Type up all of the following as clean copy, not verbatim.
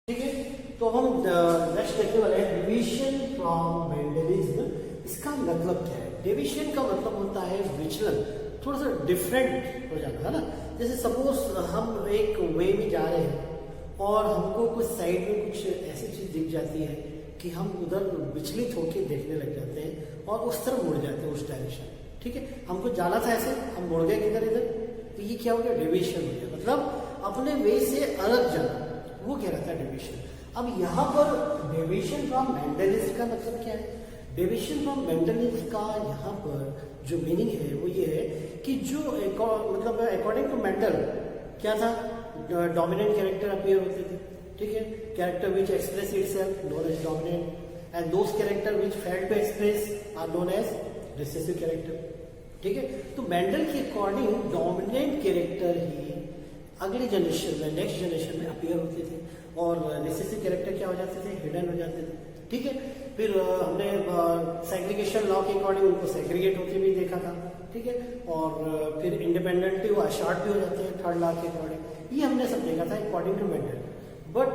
ठीक है, तो हम नेक्स्ट देखने वाले हैं डिवीजन फ्रॉम मेंडलिज्म। इसका मतलब क्या है? डिवीजन का मतलब होता है विचलन, थोड़ा सा डिफरेंट हो जाना, है ना। जैसे सपोज हम एक वे में जा रहे हैं और हमको कुछ साइड में कुछ ऐसी चीज दिख जाती है कि हम उधर विचलित होकर देखने लग जाते हैं और उस तरफ मुड़ जाते हैं, उस डायरेक्शन। ठीक है, हमको जाना था ऐसे, हम मुड़ गए किधर इधर, तो ये क्या हो गया? डिवीजन हो गया, मतलब अपने वे से अलग जाना, वो क्या रहता है? डिवीजन। अब यहाँ पर डिवीजन फ्रॉम मेंडलिज्म का मतलब क्या है? डिवीजन फ्रॉम मेंडलिज्म का यहाँ पर जो मीनिंग है वो ये है कि जो मतलब अकॉर्डिंग टू मेंडल क्या था? डोमिनेंट कैरेक्टर अपीयर होते थे। ठीक है, character which express itself known as dominant and those character which failed to express are known as recessive character. ठीक है, तो मेंडल के अकॉर्डिंग डोमिनेंट कैरेक्टर ही अगले जनरेशन में, नेक्स्ट जनरेशन में अपीयर होते थे और रिसेसिव कैरेक्टर क्या हो जाते थे? हिडन हो जाते थे। ठीक है, फिर हमने सेग्रीगेशन लॉ के अकॉर्डिंग उनको सेग्रीगेट होते भी देखा था। ठीक है, और फिर इंडिपेंडेंटली वो अशार्ट भी हो जाते हैं थर्ड लॉ के अकॉर्डिंग। ये हमने सब देखा था according to Mendel. But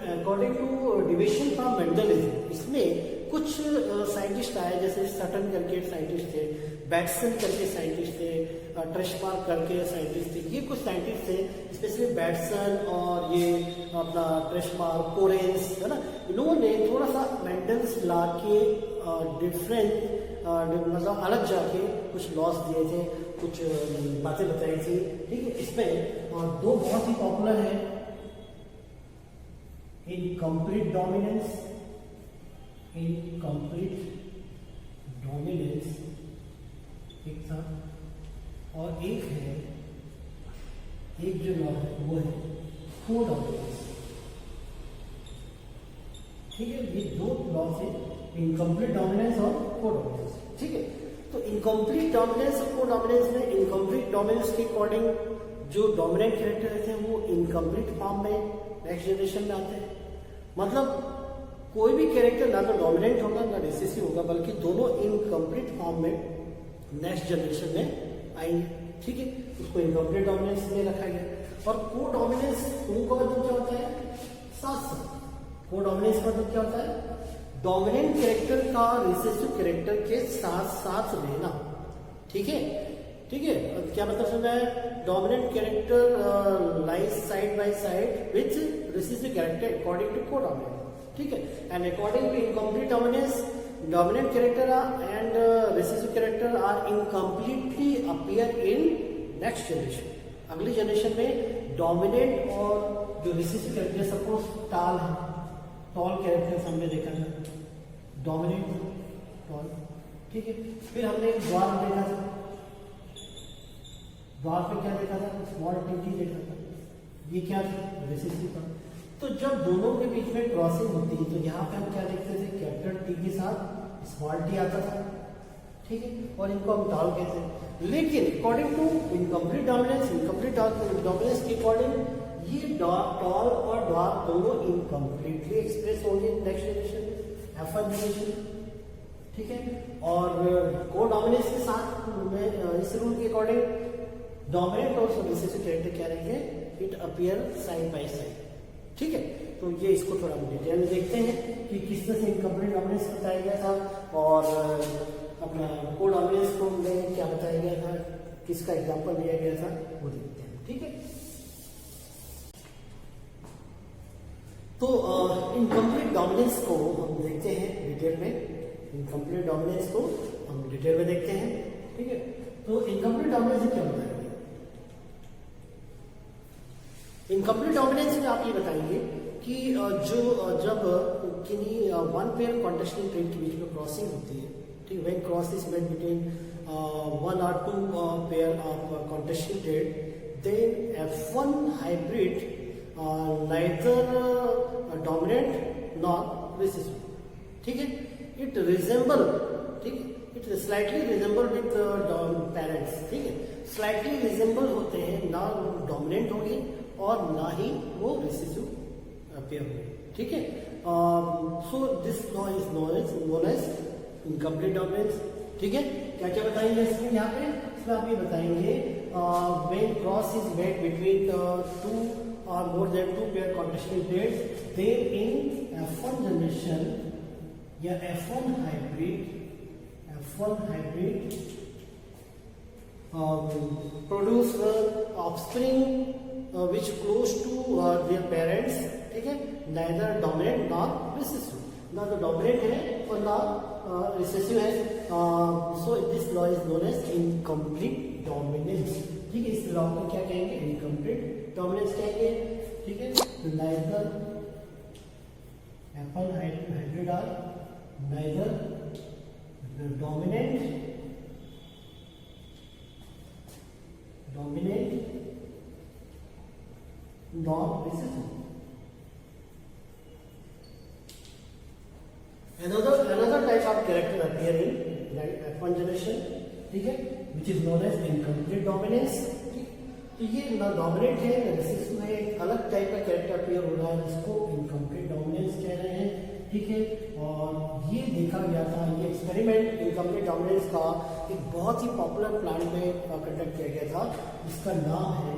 according to division from Mendelism, इसमें कुछ साइंटिस्ट आए, जैसे सटन करके साइंटिस्ट थे, बैट्सन करके साइंटिस्ट थे, ट्रेशमार्क करके साइंटिस्ट थे। ये कुछ साइंटिस्ट थे, स्पेशली बैट्सन और ये अपना ट्रेशमार्क, कोरेंस, है ना। इन्होंने थोड़ा सा मेंडल्स ला के डिफरेंट मतलब अलग जाके कुछ लॉस दिए थे, कुछ बातें बताई थी। ठीक है, इसमें दो बहुत ही पॉपुलर है, इनकम्प्लीट डोमिनेंस, इनकम्प्लीट डोमिनेंस एक था, और एक है, एक जो लॉ है वो है को डोमिनेंस। ठीक है, ये दो लॉ थे, इनकम्प्लीट डोमिनेंस और को डोमिनेंस। ठीक है, तो इनकम्प्लीट डोमिनेंस और को डोमिनेंस में, इनकम्प्लीट डोमिनेंस के अकॉर्डिंग जो डोमिनेंट कैरेक्टर रहते हैं वो इनकम्प्लीट फॉर्म में नेक्स्ट जनरेशन में आते हैं। मतलब कोई भी कैरेक्टर ना तो डोमिनेंट होगा ना रिसेसिव होगा, बल्कि दोनों इनकम्प्लीट फॉर्म में नेक्स्ट जनरेशन में आएंगे। ठीक है, उसको इनकम्प्लीट डोमिनेंस में रखा गया। और को डोमिनेंस, को मतलब क्या होता है? साथ साथ। को डोमिनेंस का मतलब क्या होता है? डोमिनेंट कैरेक्टर का रिसेसिव कैरेक्टर के साथ साथ रहना। ठीक है, ठीक है, क्या मतलब समझ है? Dominant character lies side by side with recessive character according to codominance. ठीक है, and according to incomplete dominance, dominant character and recessive character are incompletely appear in next generation। अगली जनरेशन में डोमिनेंट और जो recessive character, suppose टाल है, tall character हमने देखा था, डोमिनेंट टॉल। ठीक है, फिर हमने द्वार देखा था, द्वार पे क्या देखा था? स्मॉल टी देखा था, ये क्या था? रिसेसिव था। तो जब दोनों के बीच में क्रॉसिंग होती है तो यहाँ पे हम क्या देखते थे? कैपिटल टी के साथ स्मॉल टी आता था। ठीक है, और इनको हम टाल कहते हैं। लेकिन according to incomplete dominance, incomplete dominance के अकॉर्डिंग ये टॉल और डॉर्क दोनों इनकम्प्लीटली एक्सप्रेस होंगे नेक्स्ट जनरेशन, F1 जनरेशन। ठीक है, और को डोमिनेंस के साथ में इस रूल के अकॉर्डिंग डोमिनेंट और रिसेसिव कैरेक्टर क्या रहेंगे? It appear side by side. ठीक है, तो ये इसको थोड़ा डिटेल में देखते हैं कि किस तरह से इनकम्प्लीट डोमिनेंस बताया गया था और अपना को डोमिनेंस को में क्या बताया गया था, किसका एग्जांपल दिया गया था, वो देखते हैं। ठीक है, तो इनकम्प्लीट डोमिनेंस को हम देखते हैं डिटेल में। इनकम्प्लीट डोमिनेंस को हम डिटेल में देखते हैं। ठीक है, तो इनकम्प्लीट डोमिनेंस क्या होता है? इनकम्प्लीट डोमिनेंस में आप ये बताएंगे कि जो जब किन्हीं वन पेयर कॉन्टेस्टिंग ट्रेन के बीच में क्रॉसिंग होती है, ठीक, when cross is made between one और two pair of contesting train, then F1 hybrid neither dominant nor recessive. ठीक है, इट रिजेंबल, ठीक, it slightly resemble with parents. ठीक है, स्लाइटली रिजेंबल होते हैं, ना डोमिनेंट होगी और ना ही वो रिसेसिव अपीयर होगी। ठीक है, so this law is known as incomplete dominance. ठीक है, क्या क्या बताएंगे इसमें? यहाँ पे इसमें आप ये बताएंगे when cross is made between two or more than two pair contact precipitates, then in F1 generation या F1 hybrid produce offspring which close to their parents, ठीक है, neither dominant nor recessive, ना तो dominant है और ना recessive है, so this law is known as incomplete dominance, ठीक है। इस लॉ को क्या कहेंगे, इनकम्प्लीट डोमिनेंस कहेंगे, ठीक है। neither F1 hybrid are neither dominant nor recessive. Another type of character appear in F1 generation, ठीक है, which is known as incomplete dominance। तो ये ना डोमिनेंट है ना रिसेसिव है, एक अलग टाइप का कैरेक्टर अपीयर हो रहा है जिसको इनकम्प्लीट डोमिनेंस कह रहे हैं, ठीक है। और ये देखा गया था, ये एक्सपेरिमेंट इनकम्प्लीट डोमिनेंस का एक बहुत ही पॉपुलर प्लांट में कंडक्ट किया गया था, जिसका नाम है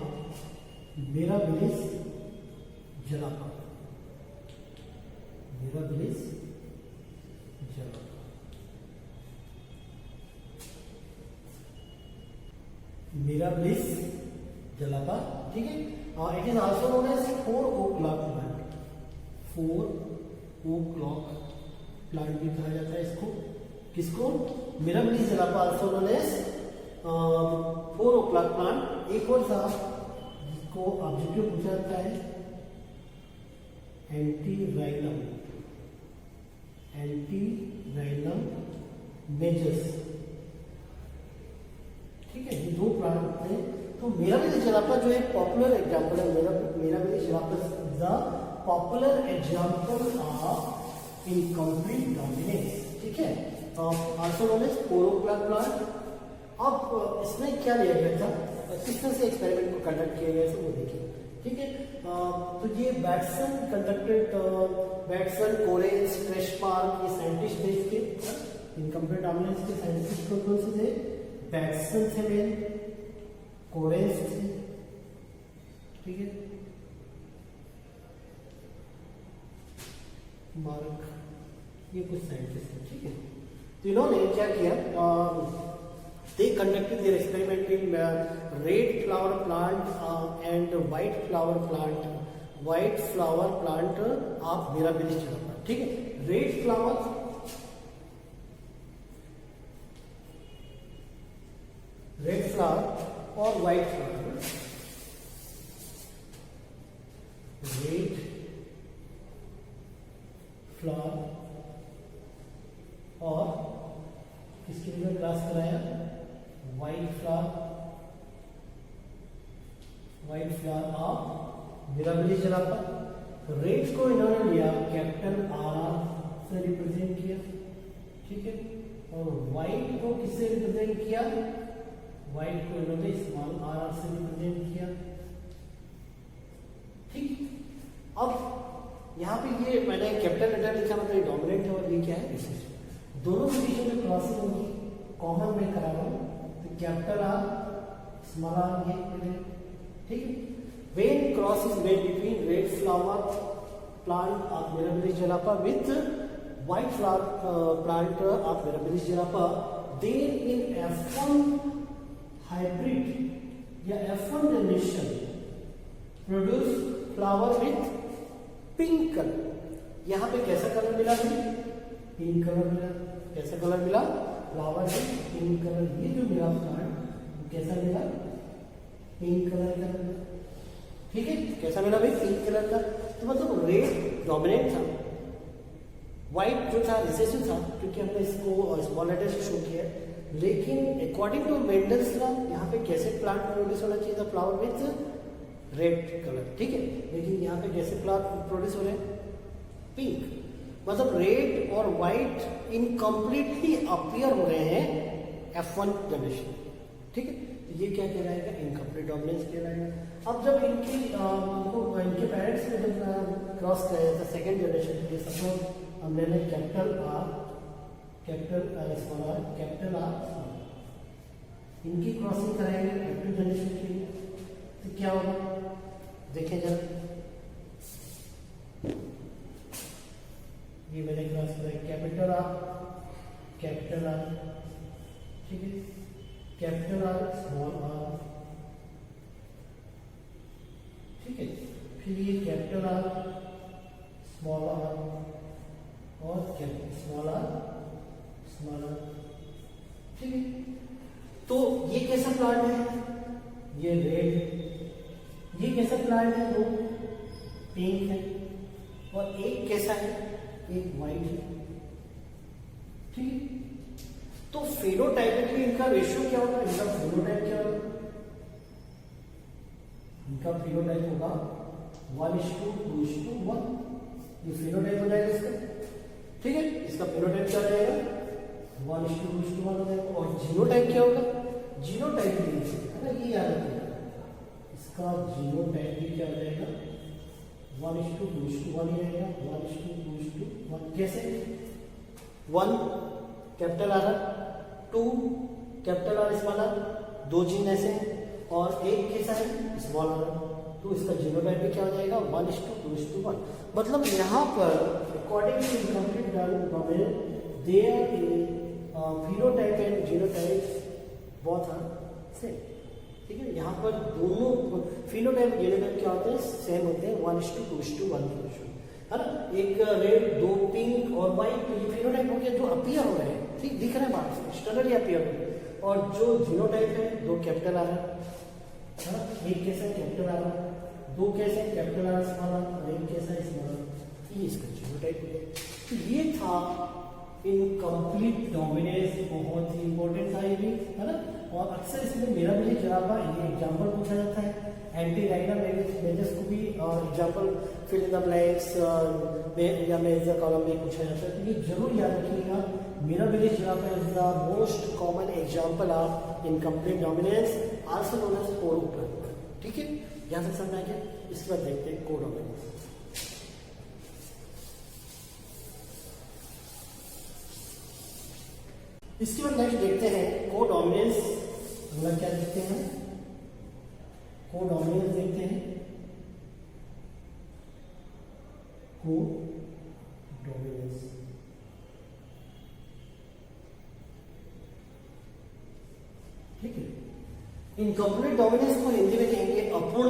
Mirabilis jalapa. Mirabilis jalapa, Mirabilis jalapa, ठीक है। It is also known as 4 o'clock plant. 4 o'clock plant भी कहा जाता है इसको, किसको, Mirabilis jalapa also known as 4 o'clock plant. एक और था जिसको ऑब्जेक्टिव पूछा जाता है एंटीराइनम मेजर्स, ठीक है। ये दो प्लांट थे। तो मिराबिलिस जलापा जो है पॉपुलर एग्जांपल है, Mirabilis jalapa is the popular example of incomplete dominance, ठीक है। Also known as 4 o'clock plant. अब इसमें क्या लिया गया था, किस तरह से एक्सपेरिमेंट को कंडक्ट किया गया था वो देखिए, ठीक है। तो ये बैटसन कंडक्टेड, बैटसन, कोरेंस, ट्रेशमार्क, ये साइंटिस्ट थे इसके इनकम्प्लीट डोमिनेंस के साइंटिस्ट कौन से थे, बैटसन थे मेन, कोरेंस थे, ठीक है, मार्क, ये कुछ साइंटिस्ट थे, ठीक है। तो इन्होंने क्या किया, they conducted their experiment in red flower plant and white flower plant of mirabilis jalapa, ठीक है। रेड फ्लावर और व्हाइट फ्लावर, रेड फ्लावर और किसके लिए क्लास कराया, white flower of mirabilis जलापा। Red को इन्होंने लिया कैपिटल आर से रिप्रेजेंट किया, ठीक है, और व्हाइट को किससे रिप्रेजेंट किया, व्हाइट को इन्होंने स्मॉल आर से रिप्रेजेंट किया, ठीक। अब यहाँ पे ये मैंने कैपिटल लेटर लिखा, मतलब डोमिनेंट है और ये क्या है, रिसेसिव। दोनों कंडीशन में क्रॉसिंग होगी, कॉमन में करा रहा हूं, तो कैपिटल आर स्मॉल आर ये, ठीक है। When cross is made between red flower plant of Mirabilis jalaapa with white flower plant of Mirabilis jalaapa, then in F1 hybrid या F1 generation produce flower with pink color। यहाँ पे कैसा colour मिला है, pink colour मिला। कैसा colour मिला, flower में पिंक कलर। ये जो मिला प्लांट कैसा मिला, पिंक कलर का, ठीक है। कैसा मिला भाई, पिंक कलर का। तो मतलब रेड डोमिनेंट था, व्हाइट जो था रिसेसिव था, क्योंकि हमने इसको स्मॉल लेटर से शो किया। लेकिन अकॉर्डिंग टू मेंडल्स लॉ यहाँ पे कैसे प्लांट प्रोड्यूस होना चाहिए था, फ्लावर विथ रेड कलर, ठीक है। लेकिन यहाँ पे कैसे प्लांट प्रोड्यूस हो रहे हैं, पिंक। मतलब रेड और व्हाइट इनकम्प्लीटली अपीयर हो रहे हैं F1 जनरेशन, ठीक है। तो ये क्या कहलाएगा, इनकम्प्लीट डोमिनेंस कहलाएगा। अब जब इनके पेरेंट्स ने जब क्रॉस कराया था सेकेंड जनरेशन के लिए, सपोज हम ले लें कैपिटल आर, कैपिटल आर, इनकी क्रॉसिंग कराएंगे कैपिटल जनरेशन के लिए, तो क्या होगा देखें जरा। ठीक है। फिर ये कैपिटल आर, स्मॉल आर और स्मॉल आर, स्मॉल आर, ठीक है। तो ये कैसा प्लांट है, ये रेड, ये कैसा प्लांट है, वो पिंक है, और एक कैसा है, एक वाइट है, ठीक है। तो फेनोटाइपिकली इनका रेशियो क्या होगा, इनका फेनोटाइप क्या होगा, इनका फेनोटाइप होगा 1:2:1, ये फेनोटाइप हो जाएगा इसका, ठीक है। इसका फेनोटाइप क्या हो जाएगा, 1:2:1 हो जाएगा। और जीनोटाइप क्या होगा, जीनोटाइप है ना, ये याद रखिएगा, इसका जीनोटाइप भी क्या हो जाएगा, 1:2:1 ही रहेगा, 1:2:1। कैसे, 1 capital R, 2 capital R small R, दो जीन ऐसे हैं, और एक कैसा है, स्मॉल आर, तो इसका जीनोटाइप भी क्या हो जाएगा, 1:2:1। मतलब यहाँ पर according to incomplete domain there is phenotype and genotype both are same, ठीक है। यहाँ पर दोनों फिनोटाइप और जीनोटाइप क्या होते हैं, सेम होते हैं, 1:2:1 है ना। एक रेड, दो पिंक और व्हाइट, तो ये फिनोटाइप हो गया जो अपीयर हो रहे हैं, ठीक, दिख रहे हैं बाहर से, एक्सटर्नली अपीयर हो रहे हैं। और जो जीनोटाइप है, दो कैपिटल आर है ना, एक कैसा है, कैपिटल आर, दो कैसे हैं, कैपिटल आर स्मॉल आर, और एक कैसा है, स्मॉल आर, ये इसका जीनोटाइप हो गया। तो ये था इनकम्प्लीट डोमिनेंस, बहुत ही इंपॉर्टेंट था ये भी, है ना। और अक्सर इसमें मेरा भी जवाब ये एग्जाम्पल पूछा जाता है, एंटी डायगोनल मेजर्स को भी example fill in the blanks या मेजर कॉलम में पूछा जाता है, तो ये जरूर याद रखिएगा। मेरा विलेज जवाब is the most common example of incomplete dominance, also known as codominance, ठीक है। यहाँ तक समझ आ गया। इसके बाद देखते हैं कोडोमिनेंस। इसके बाद नेक्स्ट देखते हैं कोडोमिनेंस। हम लोग क्या देखते हैं, कोडोमिनेंस देखते हैं, कोडोमिनेंस, ठीक है। इनकम्प्लीट डोमिनेंस को हिंदी में कहेंगे अपूर्ण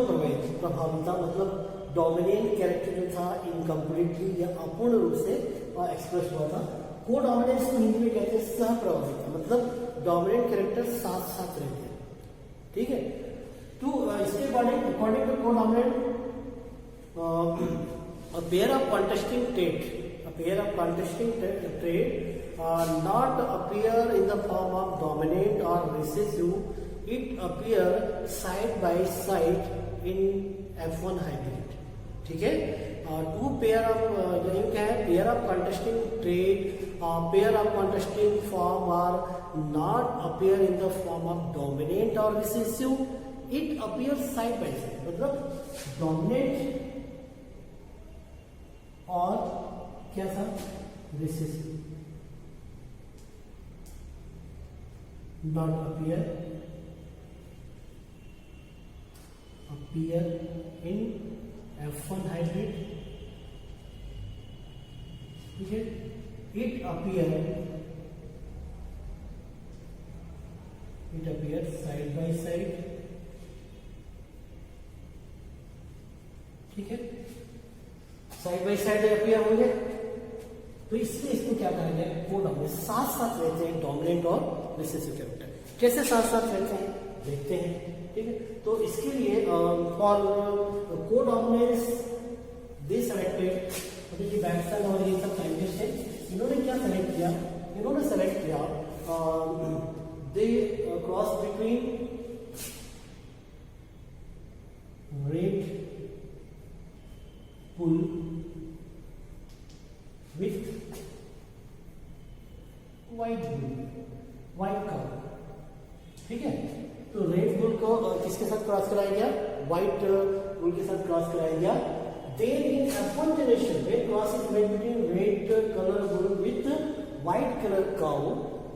प्रभाविता, मतलब डोमिनेंट कैरेक्टर जो था इनकम्प्लीटली या अपूर्ण रूप से एक्सप्रेस हुआ था। कोडोमिनेंस को हिंदी में कहते हैं सहप्रभाविता, मतलब डोमिनेंट कैरेक्टर साथ साथ रहते हैं, ठीक है। तो इसके according to codominant a pair of contrasting trait not appear in the form of dominant or recessive, it appear side by side in F1 hybrid, ठीक है। टू पेयर ऑफ क्या है, pair of contrasting trait, pair of contrasting form are not appear in the form of dominant or recessive, it appears side by side, मतलब dominant और क्या था, recessive, not appear in F1 hybrid, ठीक है। It appear side by side, ठीक है। Side by side appear होंगे, तो इसलिए इसको क्या कहेंगे, कोडोमिनेंस, साथ साथ रहते हैं डोमिनेंट और रिसेसिव कैरेक्टर। कैसे साथ साथ रहते हैं देखते हैं, ठीक है। तो इसके लिए फॉर कोडोमिनेंस दे सेलेक्टेड, मतलब ये बैट्समैन और ये सब साइंटिस्ट है, इन्होंने क्या सेलेक्ट किया, इन्होंने सेलेक्ट किया the cross between red bull with white cow, ठीक है। तो रेड बुल को किसके साथ क्रॉस कराया गया, व्हाइट बुल के साथ क्रॉस कराया गया। Then in F1 generation when cross is made between red color bull with white color cow,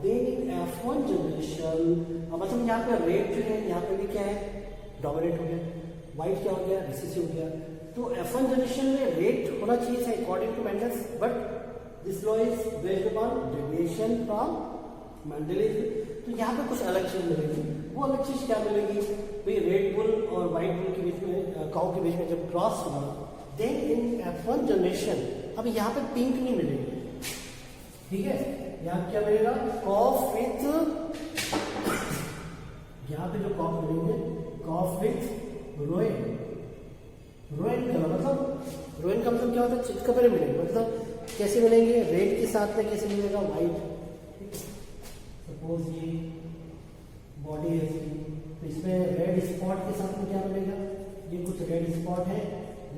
then in F1 generation मतलब यहाँ पे रेड जो है यहाँ पे भी क्या है, डोमिनेट हो गया, व्हाइट क्या हो गया, रिसेसिव हो गया। तो F1 जनरेशन में रेड होना चाहिए था according to Mendel's, but this law is based upon deviation from Mendelism. तो यहाँ पे कुछ अलग चीज मिलेगी, वो अलग चीज क्या मिलेगी, भाई रेड बुल और व्हाइट बुल के बीच में, काउ के बीच में जब क्रॉस हुआ, देन इन F1 जनरेशन अब यहाँ पे पिंक नहीं मिलेंगे, ठीक है। यहाँ क्या मिलेगा, कॉफ विथ, यहाँ पे जो कॉफ मिलेंगे, कॉफ विथ रोइन, रोइन कलर, मतलब रोइन का मतलब क्या होता है, चितकबरे मिलेंगे, मतलब कैसे मिलेंगे, रेड के साथ में कैसे मिलेगा, व्हाइट। सपोज ये बॉडी है, तो इसमें रेड स्पॉट के साथ में क्या मिलेगा, ये कुछ रेड स्पॉट है,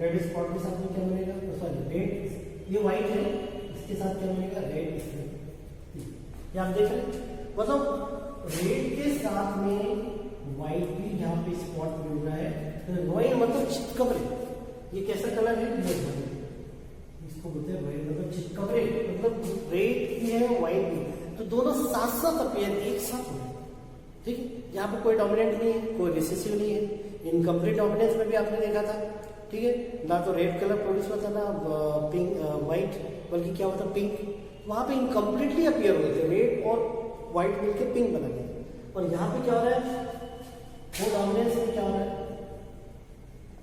रेड स्पॉट के साथ में क्या मिलेगा, सॉरी रेड, ये व्हाइट है, इसके साथ क्या मिलेगा, रेड। ये आप देख रहे हैं, मतलब रेड के साथ में व्हाइट भी यहाँ पे स्पॉट मिल रहा है, तो रोइन मतलब चितकबरे, ये कैसा कलर है, इसको बोलते हैं व्हाइट, मतलब चितकबरे, मतलब रेड भी है व्हाइट भी, तो दोनों साथ साथ अपीयर एक साथ हुए, ठीक है। यहाँ पे कोई डोमिनेंट नहीं है, कोई रिसेसिव नहीं है। इनकम्प्लीट डोमिनेंस में भी आपने देखा था, ठीक है, ना तो रेड कलर प्रोड्यूस होता ना पिंक व्हाइट, बल्कि क्या होता पिंक, वहां पे इनकम्प्लीटली अपीयर हुए थे, रेड और व्हाइट मिलकर पिंक बना गया। और यहाँ पे क्या हो रहा है, वो डोमिनेंस में क्या हो रहा है,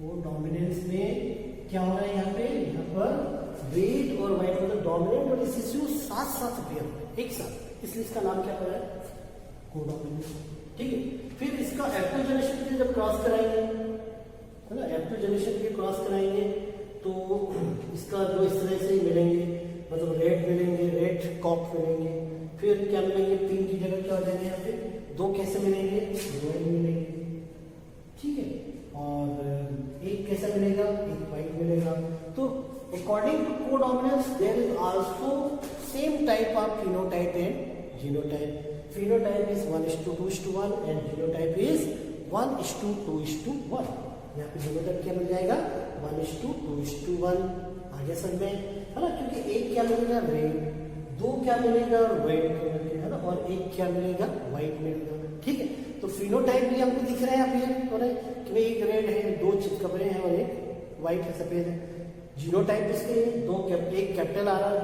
वो डोमिनेंस में क्या हो रहा है, यहाँ पर रेड और व्हाइट मतलब डोमिनेंट और रिसेसिव साथ साथ अपीयर हो रहे हैं एक साथ, इसलिए इसका नाम क्या पड़ा है, कोडोमिनेंस, ठीक है। फिर इसका F2 जनरेशन के जब क्रॉस कराएंगे, है ना, F2 जनरेशन के क्रॉस कराएंगे तो इसका जो इस तरह से मिलेंगे, मतलब रेड मिलेंगे, रेड कॉप मिलेंगे, फिर क्या मिलेंगे, पिंक की जगह क्या हो जाएंगे, यहाँ पे दो कैसे मिलेंगे, रोइन मिलेंगे, ठीक है, और एक कैसा मिलेगा, एक व्हाइट मिलेगा। तो according to codominance there is also same type of phenotype and genotype. Phenotype is 1:2:1 and genotype is 1:2:1। यहाँ पे जीनोटाइप क्या मिल जाएगा, 1:2:1। आगे समझ में है ना, क्योंकि एक क्या मिलेगा रेड, दो क्या मिलेगा व्हाइट कलर के, है ना, और एक क्या मिलेगा व्हाइट मिलेगा, ठीक है। तो फिनोटाइप भी हमको दिख रहा है आप ये हो रहा है कि भाई एक रेड है, दो चितकबरे हैं और एक व्हाइट है, सफेद है। जीनोटाइप इसके एक कैपिटल आर है,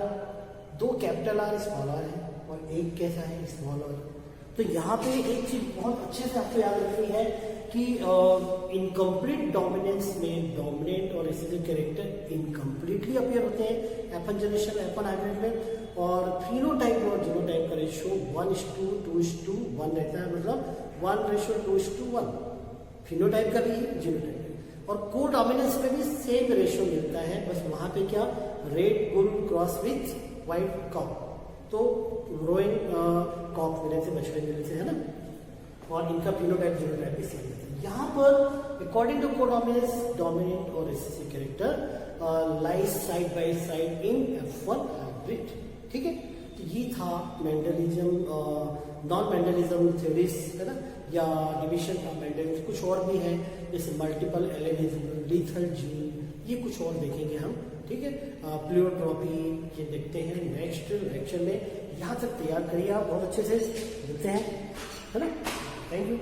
दो कैपिटल आर स्मॉल आर है, और एक कैसा है, स्मॉल आर। तो यहाँ पे एक चीज बहुत अच्छे से आपको याद रखनी है कि इनकम्प्लीट डोमिनेंस में डोमिनेंट और रिसेसिव कैरेक्टर इनकम्प्लीटली अपीयर होते हैं F1 जनरेशन F1 हाइब्रिड में, और फिनोटाइप और जीनोटाइप का रेशियो 1:2:1 रहता है, मतलब 1:2:1 फिनोटाइप का भी जीनोटाइप का। और कोडोमिनेंस में भी सेम रेशियो मिलता है, बस वहां पे क्या, red bull cross with white cow, तो रोइन कॉप मिले थे, बछड़े मिले थे, है ना, और इनका फिनोटाइप जीनोटाइप भी सेम है। यहाँ पर अकॉर्डिंग टू कोडोमिनेंस डोमिनेंट और recessive character lies side by side in F1 hybrid, ठीक है। तो ये था मेंडलिज्म, नॉन मेंडलिज्म थ्योरीज, है ना, या डिविजन फ्रॉम मेंडल। कुछ और भी है जैसे मल्टीपल एलेनिज्म, लीथल जीन, ये कुछ और देखेंगे हम, ठीक है। प्लेयोट्रॉपी ये देखते हैं नेक्स्ट लेक्चर में। यहाँ तक तैयार करिए आप बहुत अच्छे से, मिलते हैं, है ना। Thank you.